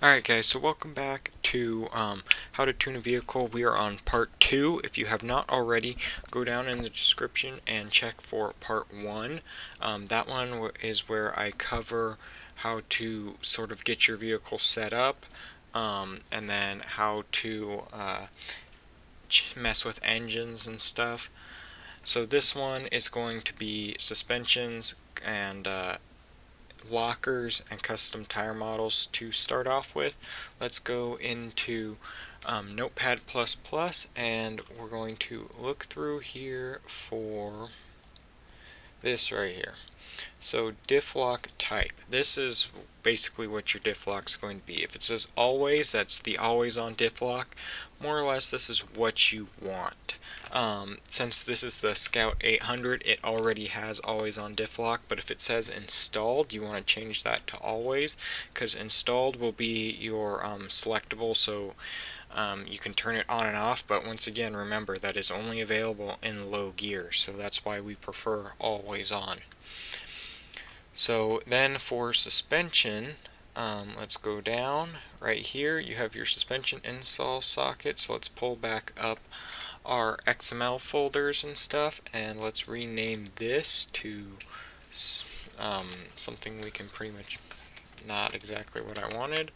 Alright guys, so welcome back to how to tune a vehicle. We are on part 2. If you have not already, go down in the description and check for part 1. That one is where I cover how to sort of get your vehicle set up, and then how to mess with engines and stuff. So this one is going to be suspensions and lockers and custom tire models to start off with. Let's go into Notepad++ and we're going to look through here for this right here. So diff lock type. This is basically what your diff lock is going to be. If it says always, that's the always on diff lock. More or less, this is what you want. Since this is the Scout 800, it already has always on diff lock, but if it says installed, you want to change that to always, because installed will be your selectable, so you can turn it on and off, but once again, remember that is only available in low gear, so that's why we prefer always on. So then for suspension, let's go down. Right here you have your suspension install socket, so let's pull back up our XML folders and stuff, and let's rename this to something we can pretty much, not exactly what I wanted.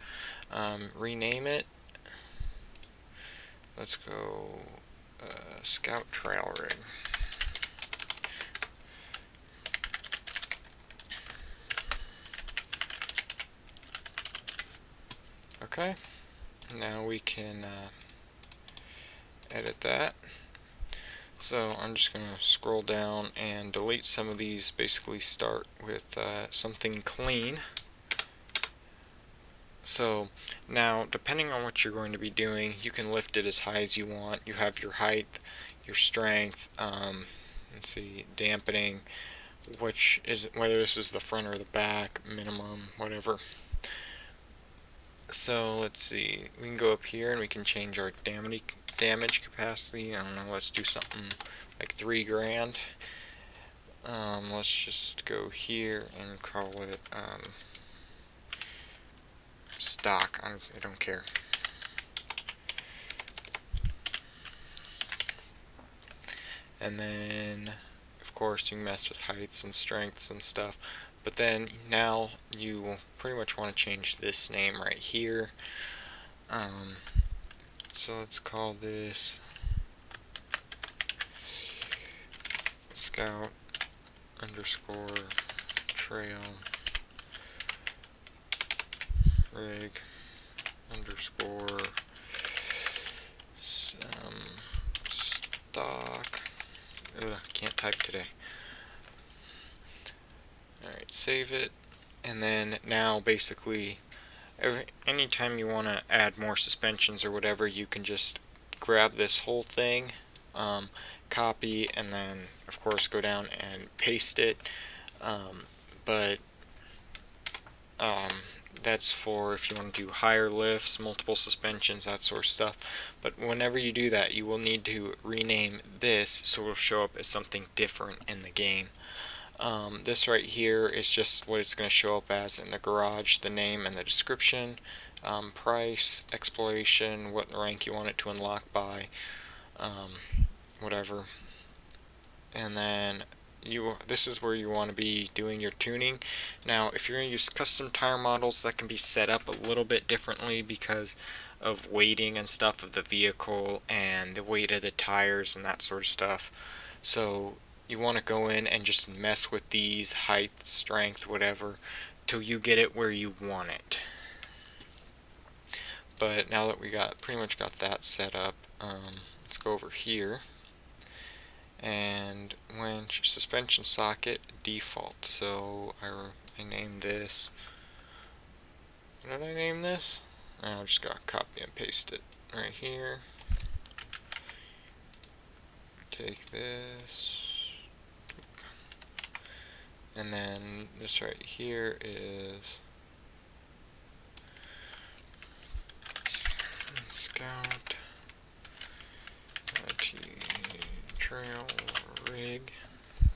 Rename it. Let's go Scout Trail Rig. Okay, now we can edit that. So I'm just going to scroll down and delete some of these, basically start with something clean. So now, depending on what you're going to be doing, you can lift it as high as you want. You have your height, your strength, let's see, dampening, which is whether this is the front or the back, minimum, whatever. So let's see, we can go up here and we can change our damage capacity. I don't know, let's do something like 3 grand. Let's just go here and call it stock. I don't care. And then of course you can mess with heights and strengths and stuff, but then now you pretty much want to change this name right here. So let's call this Scout underscore trail rig underscore stock. Ugh, can't type today. Alright, save it, and then now basically anytime you want to add more suspensions or whatever, you can just grab this whole thing, copy, and then of course go down and paste it. But that's for if you want to do higher lifts, multiple suspensions, that sort of stuff. But whenever you do that, you will need to rename this so it will show up as something different in the game. This right here is just what it's going to show up as in the garage, the name and the description, price, exploration, what rank you want it to unlock by, whatever. And then this is where you want to be doing your tuning. Now if you're going to use custom tire models, that can be set up a little bit differently because of weighting and stuff of the vehicle and the weight of the tires and that sort of stuff. So you want to go in and just mess with these, height, strength, whatever, till you get it where you want it. But now that we pretty much got that set up, let's go over here, and winch suspension socket default. So I named this. What did I name this? I just got to copy and paste it right here. Take this. And then this right here is Scout trail rig.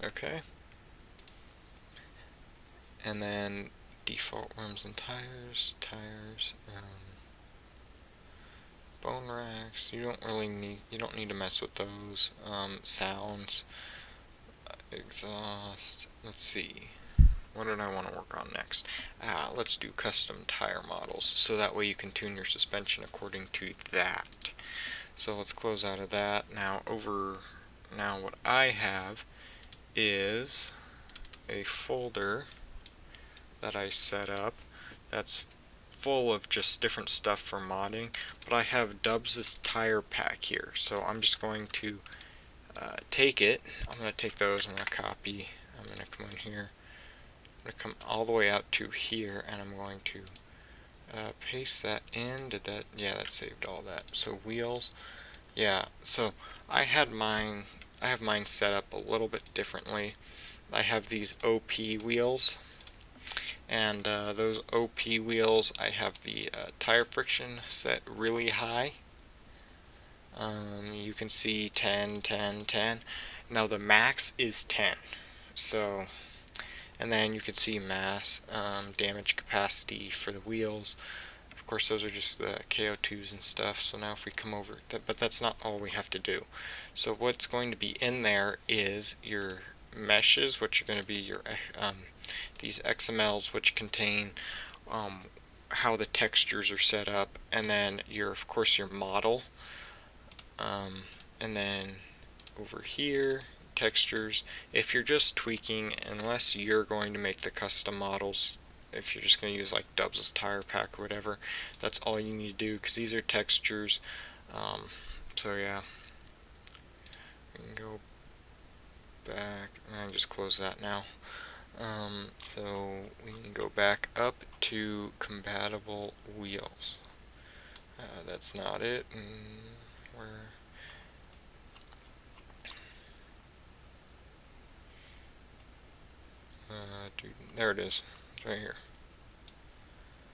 Okay. And then default rims and tires, phone racks, you don't need to mess with those. Sounds, exhaust, let's see. What did I want to work on next? Let's do custom tire models, so that way you can tune your suspension according to that. So let's close out of that. Now what I have is a folder that I set up that's full of just different stuff for modding, but I have Dubs' tire pack here, so I'm just going to take it. I'm going to take those, I'm going to copy, I'm going to come in here, I'm going to come all the way out to here, and I'm going to paste that in. Did that? Yeah, that saved all that. So wheels, yeah, so I have mine set up a little bit differently. I have these OP wheels, and those OP wheels, I have the tire friction set really high. You can see 10, 10, 10. Now the max is 10. So, and then you can see mass, damage capacity for the wheels. Of course, those are just the KO2s and stuff. So now if we come over, but that's not all we have to do. So what's going to be in there is your meshes, which are going to be your these XMLs, which contain how the textures are set up, and then of course your model, and then over here textures. If you're just tweaking, unless you're going to make the custom models, if you're just going to use like Dubs' tire pack or whatever, that's all you need to do, because these are textures. So yeah, we can go back, and I just close that now. So we can go back up to compatible wheels. That's not it. There it is, it's right here.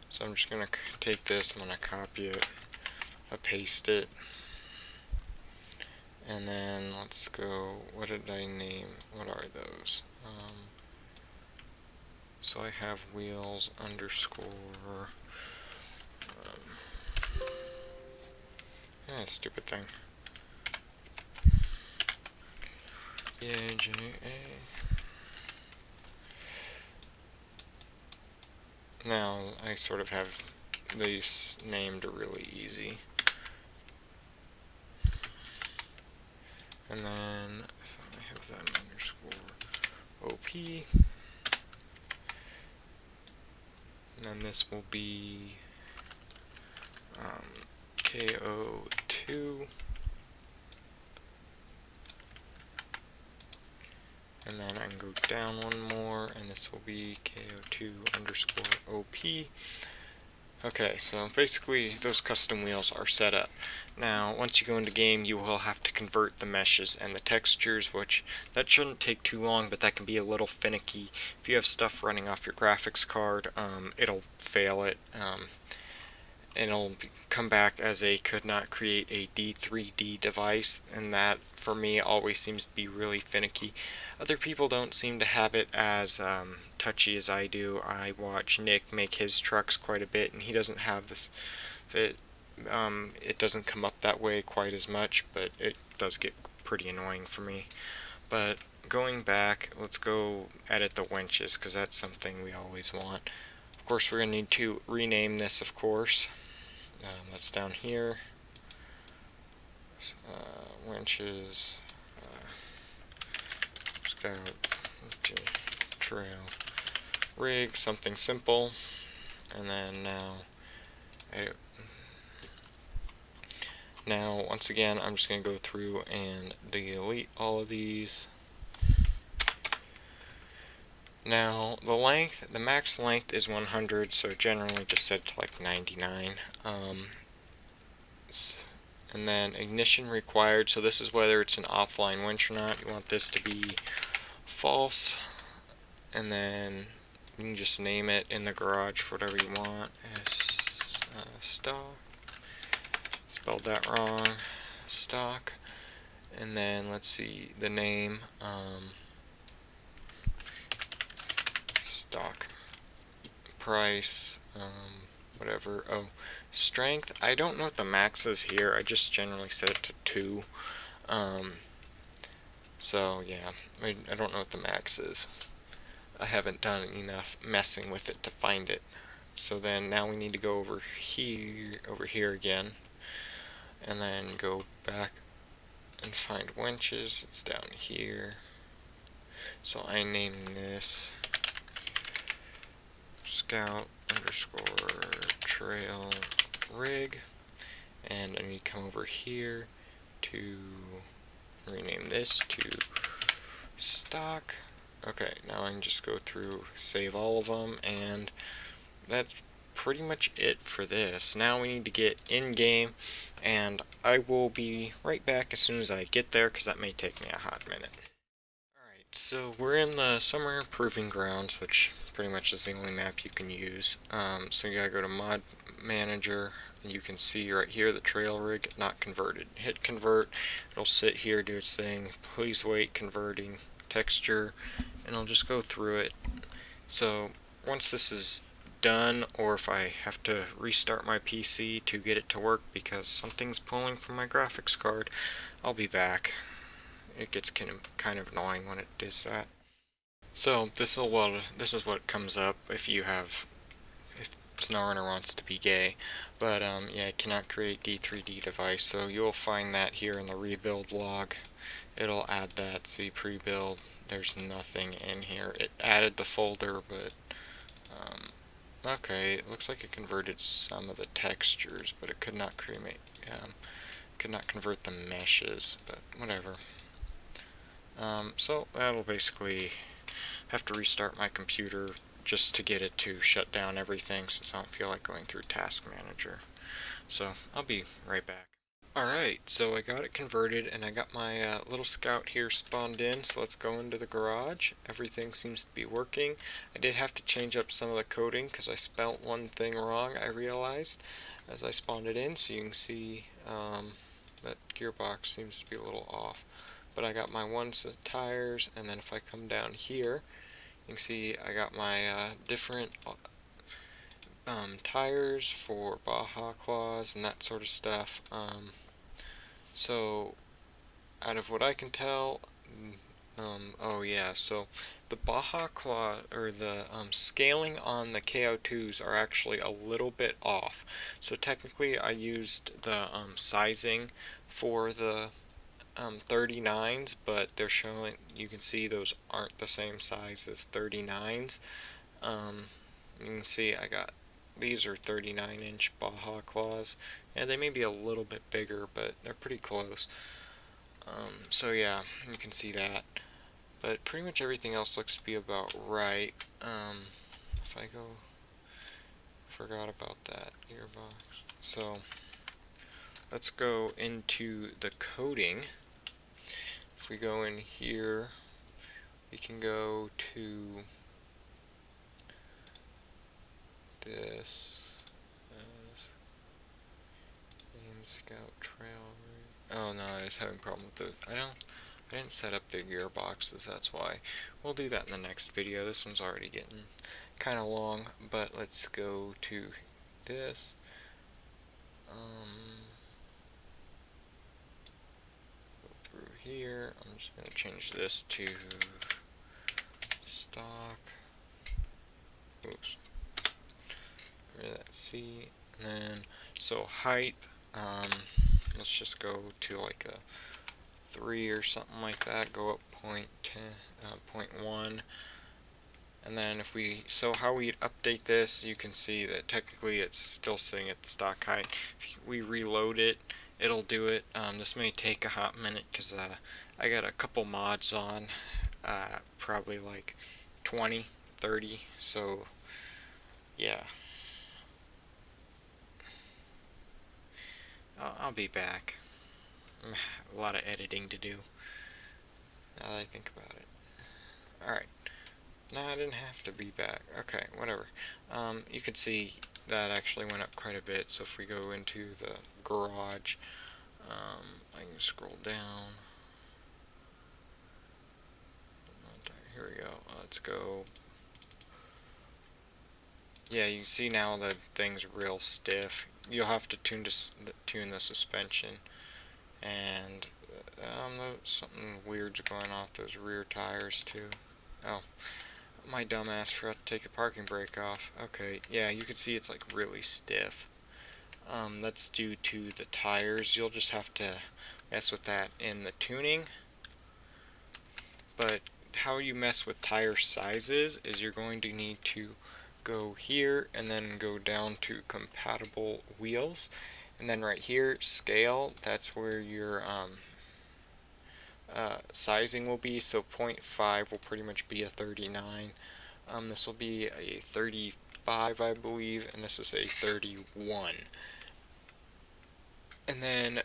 So I'm just going to take this, I'm going to copy it, paste it, and then let's go, what did I name, what are those? So I have wheels underscore, stupid thing. Yeah, Now I sort of have these named really easy. And then if I have them underscore OP, and then this will be KO2, and then I can go down one more, and this will be KO2 underscore OP. Okay, so basically those custom wheels are set up. Now once you go into game, you will have to convert the meshes and the textures, which that shouldn't take too long, but that can be a little finicky. If you have stuff running off your graphics card, it'll fail it. It'll come back as a could not create a D3D device, and that for me always seems to be really finicky. Other people don't seem to have it as touchy as I do. I watch Nick make his trucks quite a bit, and he doesn't have this. It doesn't come up that way quite as much, but it does get pretty annoying for me. But going back, let's go edit the winches, because that's something we always want. Of course, we're going to need to rename this, of course. That's down here. Winches, scout, trail, rig, something simple. And then now, once again, I'm just going to go through and delete all of these. Now, the max length is 100, so generally just set to like 99. And then ignition required, so this is whether it's an offline winch or not. You want this to be false, and then you can just name it in the garage for whatever you want. Stock. Spelled that wrong. Stock. And then let's see the name. Stock. Price. whatever. Oh, strength. I don't know what the max is here. I just generally set it to 2. So yeah, I don't know what the max is. I haven't done enough messing with it to find it. So then now we need to go over here again, and then go back and find winches. It's down here. So I name this scout underscore trail rig, and I need to come over here to rename this to stock. Okay, now I can just go through, save all of them, and that's pretty much it for this. Now we need to get in game, and I will be right back as soon as I get there, because that may take me a hot minute. Alright, so we're in the Summer Proving Grounds, which pretty much is the only map you can use. So you gotta go to Mod Manager, and you can see right here the trail rig not converted. Hit convert, it'll sit here, do its thing. Please wait, converting texture, and I'll just go through it. So once this is done, or if I have to restart my PC to get it to work because something's pulling from my graphics card, I'll be back. It gets kind of annoying when it does that. So this is what comes up if Snowrunner wants to be gay. But yeah, it cannot create D3D device, so you'll find that here in the rebuild log. It'll add that. See pre-build. There's nothing in here. It added the folder, but okay, it looks like it converted some of the textures, but it could not convert the meshes, but whatever. So that'll basically have to restart my computer just to get it to shut down everything, since I don't feel like going through Task Manager. So I'll be right back. Alright, so I got it converted, and I got my little scout here spawned in, so let's go into the garage. Everything seems to be working. I did have to change up some of the coding because I spelt one thing wrong, I realized, as I spawned it in, so you can see that gearbox seems to be a little off. But I got my one set of tires, and then if I come down here, you can see I got my different tires for Baja Claws and that sort of stuff. So out of what I can tell, oh yeah, so the Baja Claw, or the scaling on the KO2s are actually a little bit off. So technically I used the sizing for the 39s, but they're showing, you can see those aren't the same size as 39s. You can see these are 39-inch Baja Claws, and they may be a little bit bigger, but they're pretty close. So yeah, you can see that. But pretty much everything else looks to be about right. If I go, forgot about that gearbox. So let's go into the coding. If we go in here, we can go to this aim scout trail. Oh no, I was having a problem with it. I didn't set up the gearboxes, that's why. We'll do that in the next video. This one's already getting kind of long, but let's go to this. Go through here. I'm just going to change this to stock. Oops. Get rid of that C. And then, so height, let's just go to like a 3 or something like that. Go up 0.1. And then so how we update this, you can see that technically it's still sitting at the stock height. If we reload it, it'll do it. This may take a hot minute because I got a couple mods on, probably like 20, 30, so yeah. I'll be back. A lot of editing to do, now that I think about it. Alright. No, I didn't have to be back. Okay, whatever. You can see that actually went up quite a bit. So if we go into the garage, I can scroll down. Here we go. Let's go Yeah, you see now the thing's real stiff. You'll have to tune the suspension, and something weird's going off those rear tires too. Oh, my dumbass forgot to take the parking brake off. Okay, yeah, you can see it's like really stiff. That's due to the tires. You'll just have to mess with that in the tuning. But how you mess with tire sizes is you're going to need to go here and then go down to compatible wheels, and then right here scale, that's where your sizing will be. So 0.5 will pretty much be a 39. This will be a 35, I believe, and this is a 31. And then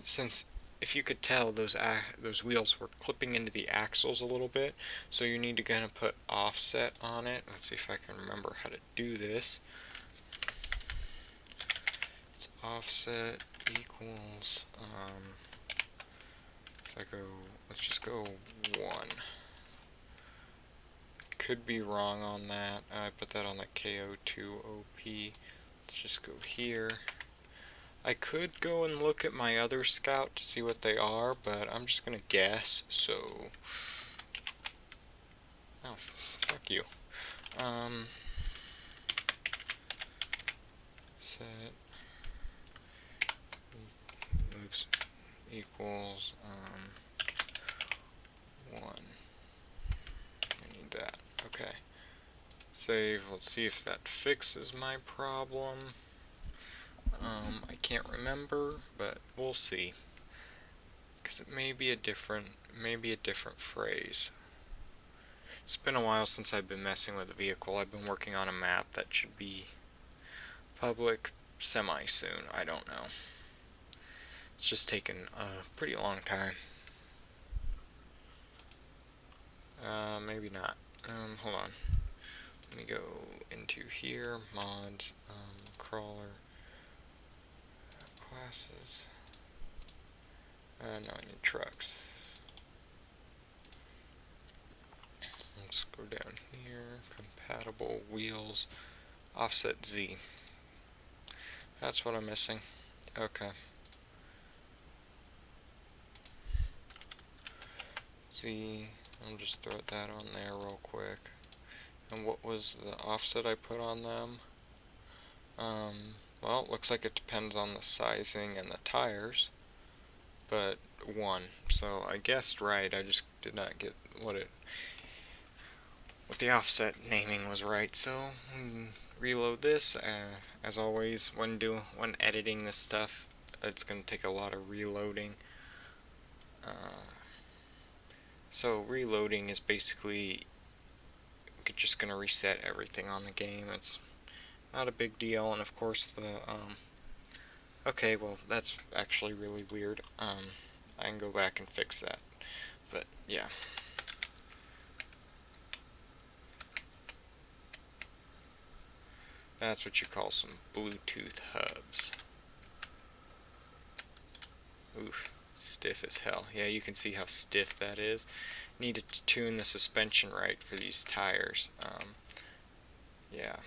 since if you could tell, those wheels were clipping into the axles a little bit, so you need to kind of put offset on it. Let's see if I can remember how to do this. It's offset equals, if I go, let's just go 1. Could be wrong on that. I put that on the KO2OP. Let's just go here. I could go and look at my other scout to see what they are, but I'm just gonna guess, so... Oh, fuck you. Set... Oops. Equals, 1. I need that. Okay. Save. Let's see if that fixes my problem. I can't remember, but we'll see. Because it may be a different phrase. It's been a while since I've been messing with the vehicle. I've been working on a map that should be public semi-soon. I don't know. It's just taken a pretty long time. Maybe not. Hold on. Let me go into here, mods, crawler, classes. No, I need trucks. Let's go down here, compatible wheels, offset Z. That's what I'm missing. Okay. Z, I'll just throw that on there real quick. And what was the offset I put on them? Well, it looks like it depends on the sizing and the tires, but 1. So I guessed right, I just did not get what the offset naming was right. So reload this. As always, when editing this stuff, it's going to take a lot of reloading. So reloading is basically just going to reset everything on the game. It's not a big deal, and of course okay, well, that's actually really weird. I can go back and fix that, but yeah. That's what you call some Bluetooth hubs. Oof, stiff as hell. Yeah, you can see how stiff that is. Need to tune the suspension right for these tires. Yeah.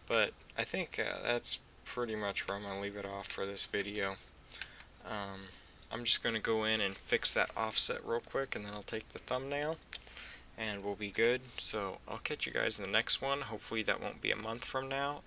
But I think that's pretty much where I'm going to leave it off for this video. I'm just going to go in and fix that offset real quick, and then I'll take the thumbnail, and we'll be good. So I'll catch you guys in the next one. Hopefully that won't be a month from now.